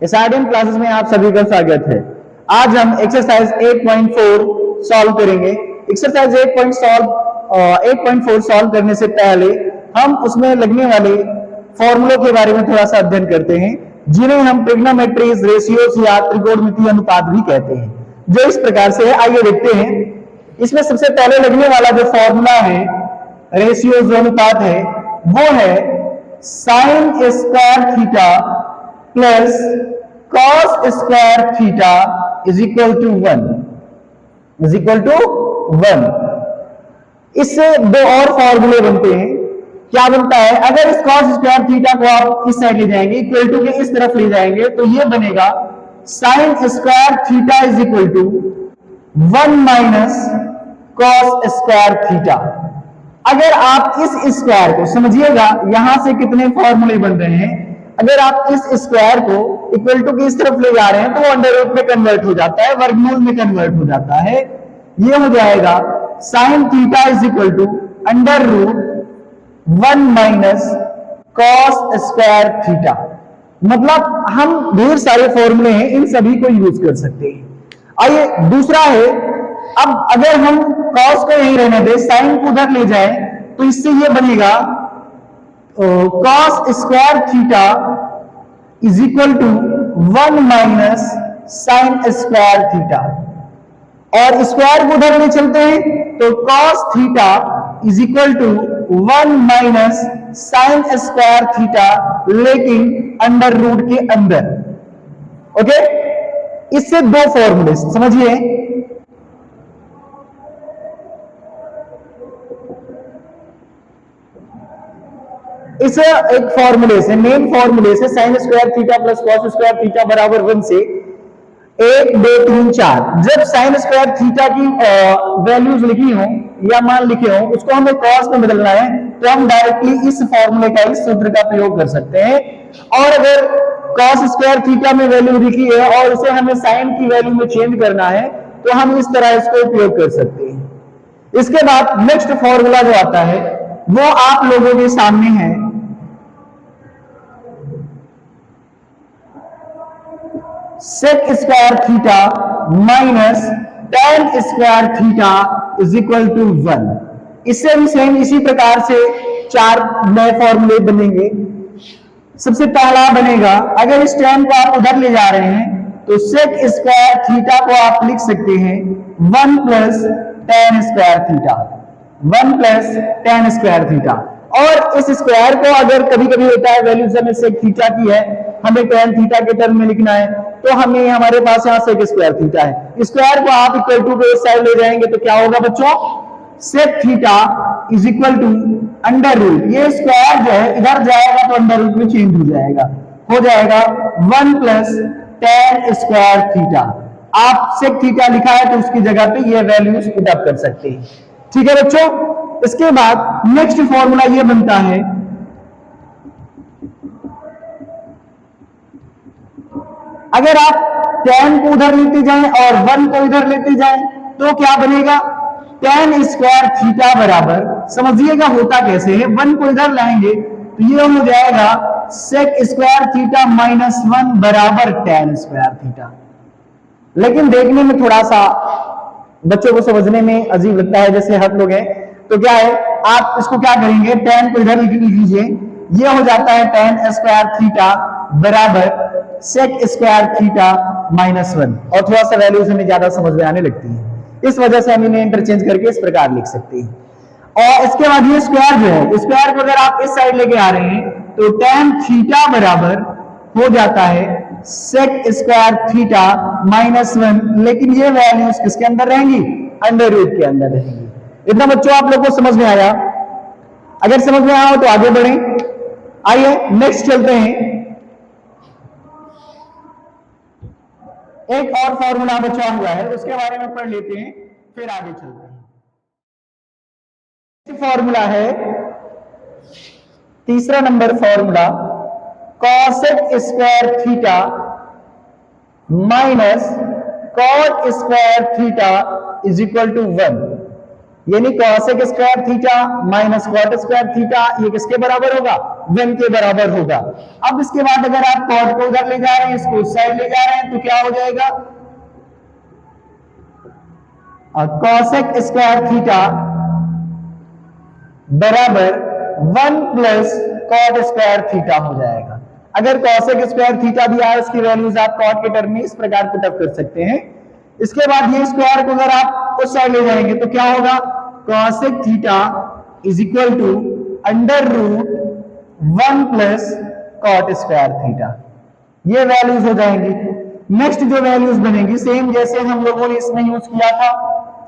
एसआरडीएम classes में आप सभी का स्वागत है। आज हम एक्सरसाइज 8.4 सॉल्व करेंगे। एक्सरसाइज 8.4 सॉल्व करने से पहले हम उसमें लगने वाले फॉर्मूलों के बारे में थोड़ा सा अध्ययन करते हैं, जिन्हें हम ट्रिग्नोमेट्रीज, रेशियोज या त्रिकोणमितीय अनुपात भी कहते हैं, जो इस प्रकार से है। आइए देखते हैं। इसमें सबसे पहले लगने वाला जो फॉर्मूला है, रेशियोज अनुपात है, वो है sine square theta plus cos square theta is equal to 1। इससे दो और फॉर्मूले बनते हैं। क्या बनता है? अगर इस कॉस स्क्वायर थीटा को आप इस साइड ले जाएंगे, इक्वल टू के इस तरफ ले जाएंगे, तो ये बनेगा sine square theta is equal to 1 minus cos square theta. अगर आप इस स्क्वायर को समझिएगा, यहां से कितने फॉर्मूले बन रहे हैं। अगर आप इस स्क्वायर को इक्वल टू की इस तरफ ले जा रहे हैं तो वो अंडर रूट में कन्वर्ट हो जाता है, वर्गमूल में कन्वर्ट हो जाता है। ये हो जाएगा sine theta is equal to under root 1 minus cos square theta. मतलब हम ढेर सारे फॉर्मूले हैं, इन सभी को यूज कर सकते हैं। आइए दूसरा है, अब अगर हम कॉस को यहीं रहने दें, साइन को उधर ले जाए, तो इससे ये बनेगा cos square theta is equal to 1 minus sine square theta. और स्क्वायर को उधर ले चलते हैं तो cos theta is equal to 1 minus sine square theta, लेकिन अंडर रूट के अंदर। ओके, इससे दो फॉर्मूले समझिए। इस एक फॉर्मूले से, मेन फॉर्मूले से, sign square theta plus cos square theta बराबर 1 से 1, 2, 3, 4 जब साइन स्क्वायर थीटा की वैल्यूज लिखी हो या मान लिखे हो, उसको हमें कॉस में बदलना है, तो हम डायरेक्टली इस फॉर्मूले का, इस सूत्र का प्रयोग कर सकते हैं। और अगर कॉस स्क्वायर थीटा में वैल्यू लिखी है और उसे हमें साइन की वैल्यू में चेंज करना है, तो हम इस तरह इसको उपयोग कर सकते हैं। इसके बाद नेक्स्ट फॉर्मूला जो आता है वो आप लोगों के सामने है। Sec square theta minus tan square theta is equal to 1। इससे भी सेम इसी प्रकार से चार नए फॉर्मूले बनेंगे। सबसे पहला बनेगा, अगर इस टेन को आप उधर ले जा रहे हैं तो सेक स्क्वायर थीटा को आप लिख सकते हैं 1 plus ten square theta, 1 plus ten square theta. और इस स्क्वायर को अगर कभी कभी होता है वैल्यूज हमें सेक थीटा की है, हमें टेन थीटा के टर्म में लिखना है, तो हमें हमारे पास यहां सेक स्क्वायर थीटा है। स्क्वायर को आप इक्वल टू के इस साइड ले जाएंगे तो क्या होगा बच्चों? Sec theta is equal to under root, ये स्क्वायर जो है इधर जाएगा तो अंडर रूट में चेंज हो जाएगा, 1 प्लस टेन स्क्वायर थीटा। आप सेक थीटा लिखा है तो उसकी जगह पे ये वैल्यूज पुट अप कर सकते हैं। ठीक है बच्चों। इसके बाद नेक्स्ट फॉर्मूला ये बनता है, अगर आप टेन को उधर लेते जाएं और 1 को इधर लेते जाएं तो क्या बनेगा? टेन स्क्वायर थीटा बराबर, समझिएगा होता कैसे है, 1 को इधर लाएंगे तो ये हो जाएगा सेक स्क्वायर थीटा माइनस 1 बराबर टेन स्क्वायर थीटा। लेकिन देखने में थोड़ा सा बच्चों को समझने में अजीब लगता है, जैसे हम लोग हैं, तो क्या है, आप इसको क्या करेंगे, टेन को इधर लिख लीजिए, ये हो जाता है टेन स्क्वायर थीटा बराबर सेक स्क्वायर थीटा माइनस 1। और थोड़ा सा वैल्यूज हमें ज्यादा समझ में आने लगती है, इस वजह से हम इन्हें इंटरचेंज करके इस प्रकार लिख सकते हैं। और इसके बाद ये स्क्वायर जो है, स्क्वायर को अगर आप इस साइड लेके आ रहे हैं तो टेन थीटा बराबर हो जाता है सेक स्क्वायर थीटा माइनस 1, लेकिन ये वैल्यूज किसके अंदर रहेंगी? अंडर रूट के अंदर रहेंगी। इतना बच्चों आप लोग को समझ में आया? अगर समझ में आया हो तो आगे बढ़ें। आइए नेक्स्ट चलते हैं। एक और फॉर्मूला बचा हुआ है, उसके बारे में पढ़ लेते हैं, फिर आगे चलते हैं। फॉर्मूला है तीसरा number formula, cosec square theta minus cot square theta is equal to 1। यानी cosec square theta minus cot square theta ये किसके बराबर होगा, 1 के बराबर होगा। अब इसके बाद अगर आप cot को उधर ले जा रहे हैं, इसको उस साइड ले जा रहे हैं, तो क्या हो जाएगा, cosec स्क्वायर थीटा बराबर 1 प्लस cot स्क्वायर थीटा हो जाएगा। अगर cosec स्क्वायर थीटा दिया है, उसकी वैल्यूज आप cot के टर्म में इस प्रकार पुटअप कर सकते हैं। इसके बाद ये स्क्वायर को अगर आप उस साइड ले जाएंगे तो क्या होगा, cosec theta is equal to under root 1 plus cot square theta, ये वैल्यूज हो जाएंगी। नेक्स्ट जो वैल्यूज बनेगी सेम जैसे हम लोगों ने इसमें यूज किया था,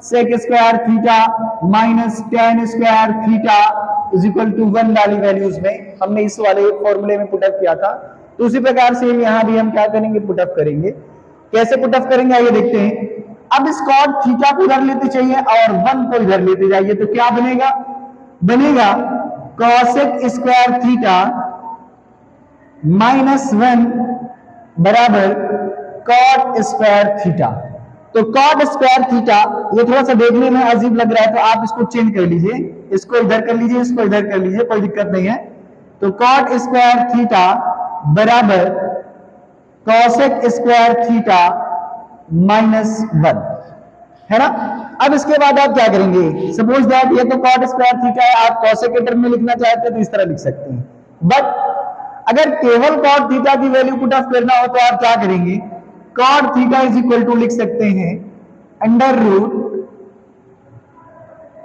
sec square theta minus tan square theta is equal to 1 वाली वैल्यूज में हमने इस वाले फॉर्मूले में पुटअप किया था। तो उसी प्रकार से यहां भी हम क्या करेंगे, पुटअप करेंगे। कैसे पुटअप करेंगे आइए देखते हैं। अब इस cot थीटा को इधर लेते चाहिए और 1 को इधर लेते जाइए, तो क्या बनेगा, बनेगा cosec स्क्वायर थीटा माइनस 1 बराबर cot स्क्वायर थीटा। तो cot स्क्वायर थीटा ये थोड़ा सा देखने में अजीब लग रहा है, तो आप इसको चेंज कर लीजिए, इसको इधर कर लीजिए, इसको इधर कर लीजिए, कोई दिक्कत नहीं है। तो cot स्क्वायर थीटा बराबर cosec स्क्वायर थीटा माइनस 1 है ना। अब इसके बाद आप क्या करेंगे, सपोज दैट ये तो cot स्क्वायर थीटा है, आप cosec के टर्म में लिखना चाहते हैं तो इस तरह लिख सकते हैं। बट अगर केवल cot थीटा की वैल्यू पुट ऑफ करना हो तो आप क्या करेंगे, cot theta is equal to लिख सकते हैं under root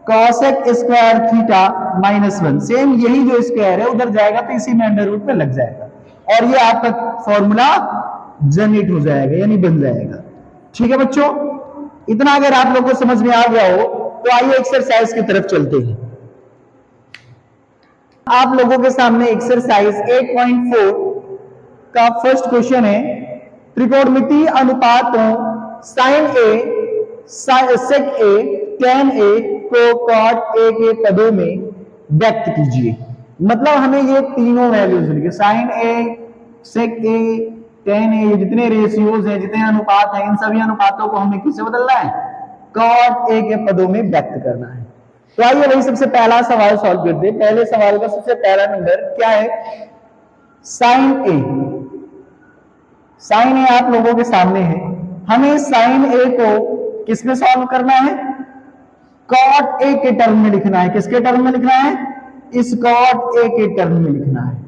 cosec square theta minus 1। Same यही जो स्क्वायर है उधर जाएगा तो इसी में अंडर रूट में लग जाएगा और ये आपका फॉर्मूला जनरेट हो जाएगा यानी बन जाएगा। ठीक है बच्चों, इतना अगर आप लोगों को समझ में आ गया हो तो आइए एक्सरसाइज की तरफ चलते हैं। आप लोगों के सामने एक्सरसाइज 8.4 का फर्स्ट क्वेश्चन है, त्रिकोणमितीय अनुपातों sin a, sec a, tan a को cot a के पदों में व्यक्त कीजिए। मतलब हमें ये तीनों वैल्यूज मिलेंगे, sin a, sec a, tan a, ये जितने रेशियोज हैं, जितने अनुपात हैं, इन सभी अनुपातों को हमें किससे बदलना है, cot a के पदों में व्यक्त करना है। तो आइए वही सबसे पहला सवाल सॉल्व करते हैं। पहले सवाल का सबसे पहला नंबर क्या है, sin a। sin a आप लोगों के सामने है, हमें sin a को किसमें सॉल्व करना है, cot a के टर्म में लिखना है। किसके टर्म में लिखना है, इस cot a के टर्म में लिखना है।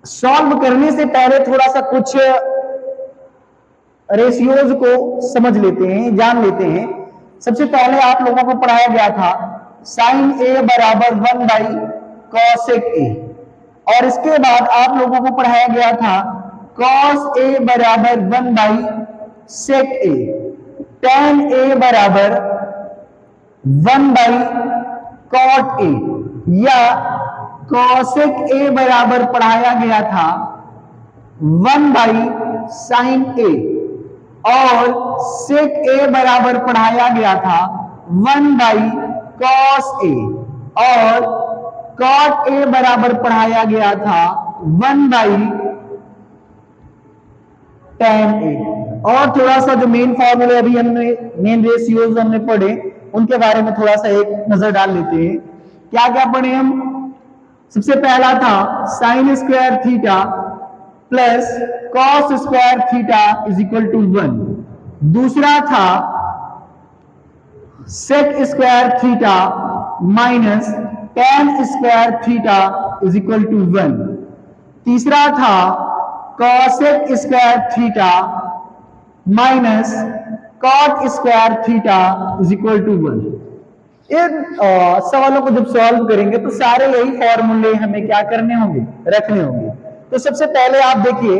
सॉल्व करने से पहले थोड़ा सा कुछ रेशियोज को समझ लेते हैं, जान लेते हैं। सबसे पहले आप लोगों को पढ़ाया गया था sin a बराबर 1 बाई cosec a, और इसके बाद आप लोगों को पढ़ाया गया था cos a बराबर 1 by sec a, tan a बराबर 1 बाई cot a, या cosec a बराबर पढ़ाया गया था 1 बाई sin a, और sec a बराबर पढ़ाया गया था 1 बाई cos a, और cot a बराबर पढ़ाया गया था 1 बाई tan a। और थोड़ा सा जो मेन फॉर्मूले अभी हमने मेन रेशियोज हमने पढ़े उनके बारे में थोड़ा सा एक नजर डाल लेते हैं। क्या क्या पढ़े हम, सबसे पहला था sin square theta plus cos square theta is equal to 1। दूसरा था sec square theta minus tan square theta is equal to 1। तीसरा था cosec square theta minus cot square theta is equal to 1। इन सवालों को जब सॉल्व करेंगे तो सारे यही फॉर्मूले हमें क्या करने होंगे, रखने होंगे। तो सबसे पहले आप देखिए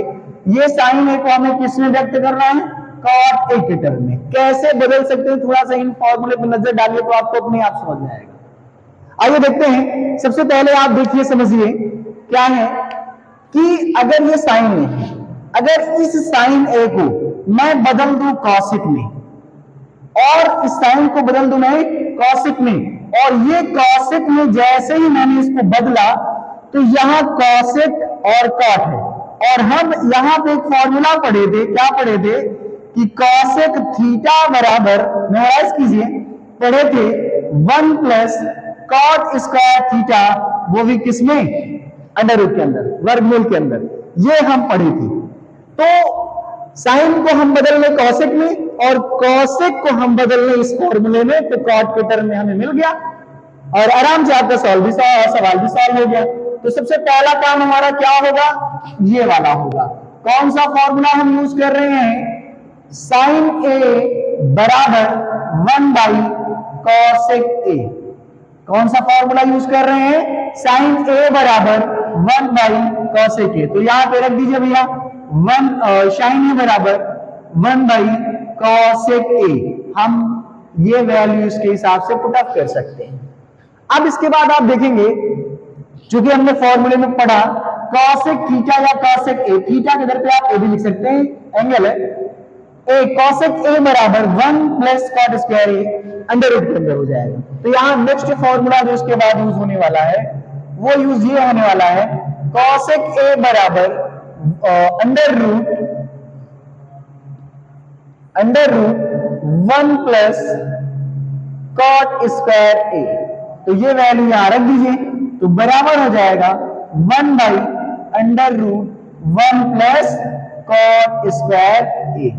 ये sin a को हमें किसमें व्यक्त करना है, cot a के टर्म में। कैसे बदल सकते हैं, थोड़ा सा इन फॉर्मूले पर नजर डालिए तो आपको अपने आप समझ में आएगा। आइए देखते हैं। सबसे पहले आप देखिए, समझिए क्या है कि अगर ये sin a है, अगर इस sin a को मैं बदल दूं cosec में और इस साइन को बदल दूं मैं cosec में, और ये cosec में जैसे ही मैंने इसको बदला तो यहां cosec और cot है, और हम यहां पे एक फॉर्मूला पढ़े थे, क्या पढ़े थे कि cosec थीटा बराबर, मेमोराइज कीजिए, पढ़े थे 1 प्लस कॉट स्क्वायर थीटा, वो भी किसमें, अंडर रूट के अंदर, वर्गमूल के अंदर, ये हम पढ़े थे। तो साइन को हम बदल लें कॉसेक में और कॉसेक को हम बदल लें इस फॉर्मूले में, तो कॉट के टर्म में हमें मिल गया और आराम से आपका सवाल भी सॉल्व हो गया। तो सबसे पहला काम हमारा क्या होगा, ये वाला होगा। कौन सा फॉर्मूला हम यूज कर रहे हैं, साइन ए बराबर 1 बाई कॉसेक ए। कौन सा फॉर्मूला यूज कर रहे हैं, साइन ए बराबर 1 बाई कॉसेक ए। तो यहां पे रख दीजिए भैया, साइन ए बराबर 1 बाई कॉसेक ए। हम ये वैल्यू इसके हिसाब से पुट अप कर सकते हैं। अब इसके बाद आप देखेंगे, चूंकि हमने फॉर्मूले में पढ़ा कॉसेक थीटा या कॉसेक ए, थीटा के इधर पे आप ए भी लिख सकते हैं, एंगल है ए, कॉसेक ए बराबर 1 plus cot square A under root के अंदर हो जाएगा। तो यहां नेक्स्ट फॉर्मूला जो उसके बाद यूज होने वाला है वो यूज ये होने वाला है, कॉसेक ए बराबर under root 1 plus cot square A. तो ये वैल्यू यहां रख दीजिए, तो बराबर हो जाएगा 1 by under root 1 plus cot square A,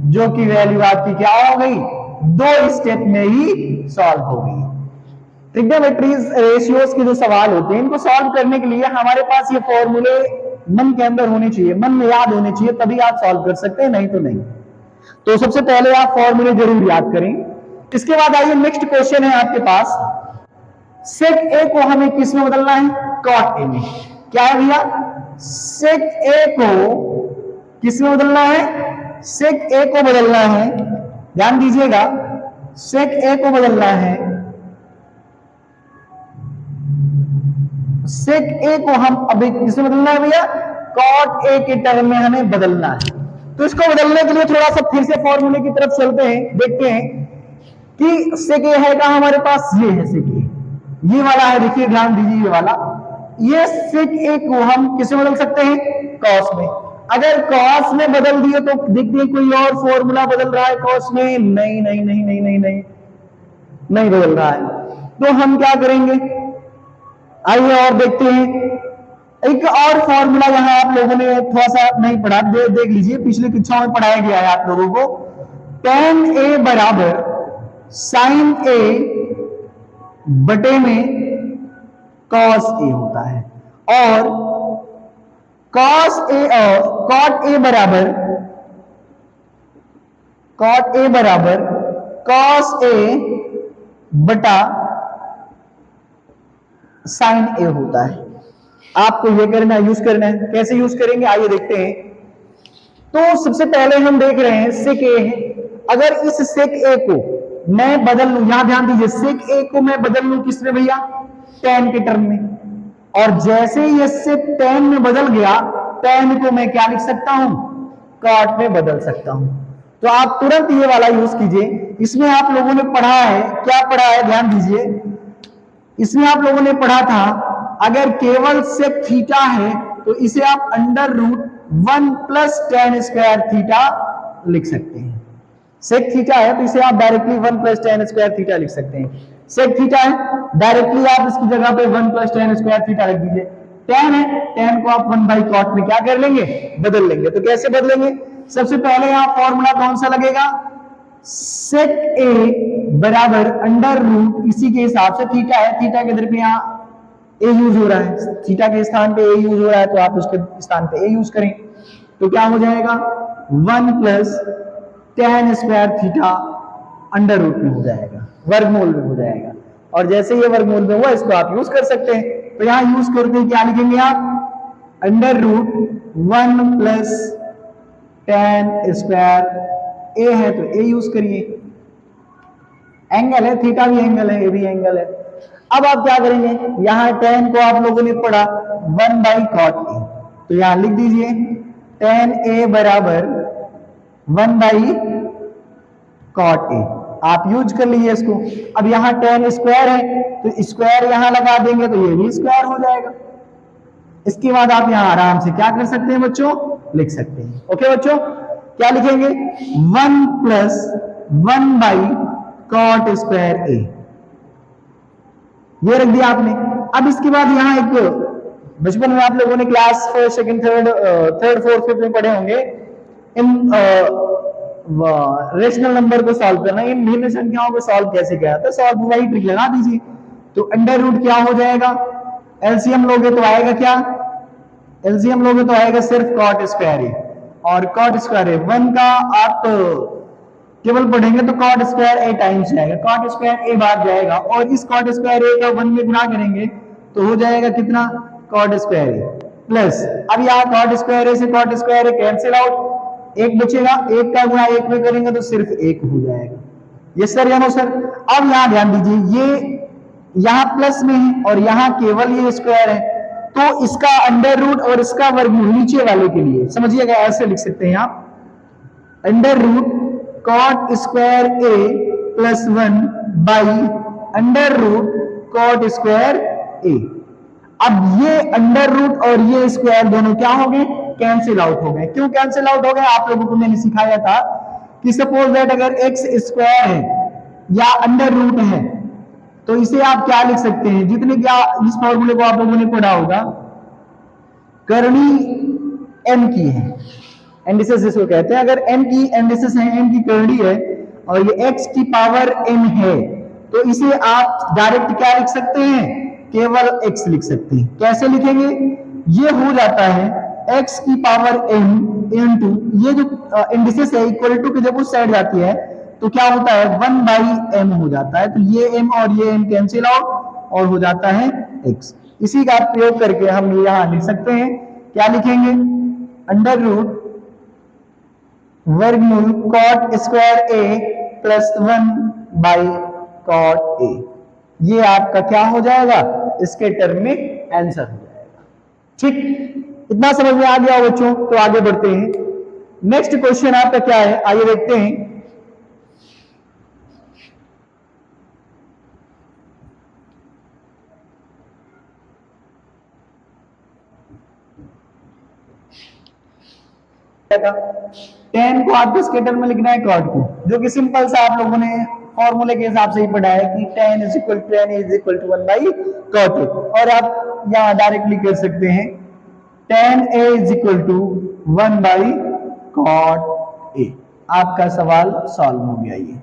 जो कि वैल्यू आपकी क्या हो गई, 2 स्टेप में ही सॉल्व हो गई। ट्रिग्नोमेट्रीज रेशियोज के जो सवाल होते हैं इनको सॉल्व करने के लिए हमारे पास ये फॉर्मूले मन के अंदर होने चाहिए, मन में याद होने चाहिए, तभी आप सॉल्व कर सकते हैं, नहीं तो नहीं। तो सबसे पहले आप फॉर्मूले जरूर याद करें। इसके बाद आइए नेक्स्ट क्वेश्चन है आपके पास, सेक ए को हमें किस में बदलना है, कॉट ए में। क्या है भैया, सेक ए को किस में बदलना है, सेक ए को बदलना है, ध्यान दीजिएगा, सेक ए को बदलना है, सेक ए को हम अभी किस में बदलना है भैया, कॉट ए के टर्म में हमें बदलना है। तो इसको बदलने के लिए थोड़ा सा फिर से फॉर्मूले की तरफ चलते हैं, देखते हैं कि सेक ए है का हमारे पास, ये है सेक ए, ये वाला है, देखिए ध्यान दीजिए ये वाला, ये सेक ए को हम किसमें बदल सकते हैं, कॉस में। अगर कॉस में बदल दिए तो देखिए कोई और फॉर्मूला बदल रहा है कॉस में, नहीं नहीं नहीं नहीं नहीं नहीं नहीं बदल रहा है। तो हम क्या करेंगे, आइए और देखते हैं। एक और फॉर्मूला यहां आप लोगों ने थोड़ा सा नहीं पढ़ा, देख लीजिए, पिछली कक्षाओं में पढ़ाया गया है आप लोगों को। tan ए बराबर साइन ए बटे में कॉस ए होता है, और कॉस ए और कॉट ए बराबर कॉस ए बटा साइन ए होता है। आपको ये करना है, यूज करना है। कैसे यूज करेंगे आइए देखते हैं। तो सबसे पहले हम देख रहे हैं सेक ए है, अगर इस सेक ए को मैं बदल लूं, यहां ध्यान दीजिए, सेक ए को मैं बदल लूं किसमें भैया, tan के टर्म में, और जैसे ही इससे tan में बदल गया, tan को मैं क्या लिख सकता हूं, कॉट में बदल सकता हूं। तो आप तुरंत ये वाला यूज कीजिए। इसमें आप लोगों ने पढ़ा है, क्या पढ़ा है ध्यान दीजिए, इसमें आप लोगों ने पढ़ा था अगर केवल सेक थीटा है तो इसे आप under root 1 plus tan square theta लिख सकते हैं। सेक थीटा है तो इसे आप directly 1 plus tan square theta लिख सकते हैं। सेक थीटा है, डायरेक्टली आप इसकी जगह पे 1 प्लस tan स्क्वायर थीटा लिख दीजिए। tan है, tan को आप 1 बाई कॉट में क्या कर लेंगे, बदल लेंगे। तो कैसे बदलेंगे, सबसे पहले यहां फॉर्मूला कौन सा लगेगा, सेक ए बराबर अंडर रूट, इसी के हिसाब से थीटा है, थीटा के इधर पे यहां ए यूज हो रहा है, थीटा के स्थान पे ए यूज हो रहा है, तो आप उसके स्थान पे ए यूज करें। तो क्या हो जाएगा, 1 plus tan square theta under root में हो जाएगा, वर्गमूल में हो जाएगा। और जैसे ये वर्गमूल में हुआ इसको आप यूज कर सकते हैं। तो यहां यूज करके क्या लिखेंगे आप, under root 1 plus tan square A है तो ए यूज करिए, एंगल है, थीटा भी एंगल है, ए भी एंगल है। अब आप क्या करेंगे, यहां tan को आप लोगों ने पढ़ा 1 बाई कॉट ए, तो यहां लिख दीजिए tan ए बराबर 1 बाई कॉट ए, आप यूज कर लीजिए इसको। अब यहां tan स्क्वायर है तो स्क्वायर यहां लगा देंगे तो ये भी स्क्वायर हो जाएगा। इसके बाद आप यहां आराम से क्या कर सकते हैं बच्चों, लिख सकते हैं। ओके बच्चों, क्या लिखेंगे, 1 प्लस 1 बाई कॉट स्क्वायर ए, ये रख दिया आपने। अब इसके बाद यहाँ एक बचपन में आप लोगों ने class first second third fourth fifth में पढ़े होंगे इन रेशनल नंबर को सॉल्व करना, इन भिन्न संख्याओं को सॉल्व कैसे किया जाता है। सॉल्व वही ट्रिक लगा दीजिए। तो अंडर रूट क्या हो जाएगा, एलसीएम लोगे तो आएगा क्या, एलसीएम लोगे तो आएगा सिर्फ कॉट स्क्वायर ए, और कॉट स्क्वायर ए 1 का आप केवल पढ़ेंगे तो कॉट स्क्वायर ए टाइम्स जाएगा, कॉट स्क्वायर ए बार जाएगा, और इस कॉट स्क्वायर ए का 1 में गुणा करेंगे तो हो जाएगा कितना, कॉट स्क्वायर ए प्लस, अब यहाँ कॉट स्क्वायर ए से कॉट स्क्वायर ए कैंसिल आउट, एक बचेगा, एक का गुणा एक में करेंगे तो सिर्फ एक हो जाएगा। यस सर या नो सर। अब यहाँ ध्यान दीजिए, ये यहाँ प्लस में है और यहाँ केवल ये स्क्वायर है, तो इसका अंडर रूट और इसका वर्गमूल नीचे वाले के लिए समझिएगा, ऐसे लिख सकते हैं आप, under root cot square A plus 1 by under root cot square A. अब ये अंडर रूट और ये स्क्वायर दोनों क्या हो गए, कैंसिल आउट हो गए। क्यों कैंसिल आउट हो गए, आप लोगों को मैंने सिखाया था कि सपोज दैट अगर एक्स स्क्वायर है या अंडर रूट है तो इसे आप क्या लिख सकते हैं, जितने क्या इस फॉर्मूले को आप लोगों ने पढ़ा होगा, करनी m की है, एंडिसेस जिसको कहते हैं, अगर m की एंडिसेस है, m की करनी है और ये x की पावर m है, तो इसे आप डायरेक्ट क्या लिख सकते हैं, केवल x लिख सकते हैं। कैसे लिखेंगे, ये हो जाता है x की पावर m इनटू ये जो इंडिसेस है इक्वल टू के जब उस साइड जाती है तो क्या होता है 1 बाई m हो जाता है, तो ये m और ये m कैंसिल आउट और हो जाता है x। इसी का प्रयोग करके हम यहां लिख सकते हैं, क्या लिखेंगे, अंडर रूट वर्गमूल cot square a plus 1 by cot a। ये आपका क्या हो जाएगा, इसके टर्म में आंसर हो जाएगा। ठीक, इतना समझ में आ गया बच्चों, तो आगे बढ़ते हैं। नेक्स्ट क्वेश्चन आपका क्या है, आइए देखते हैं। टेन को आपको इसके टर्म में लिखना है कॉट को, जो कि सिंपल सा आप लोगों ने फॉर्मूले के हिसाब से ही पढ़ा है कि tan is equal to 1 by cot A, और आप यहाँ डायरेक्टली कर सकते हैं tan a is equal to 1 by cot A. आपका सवाल सॉल्व हो गया। ये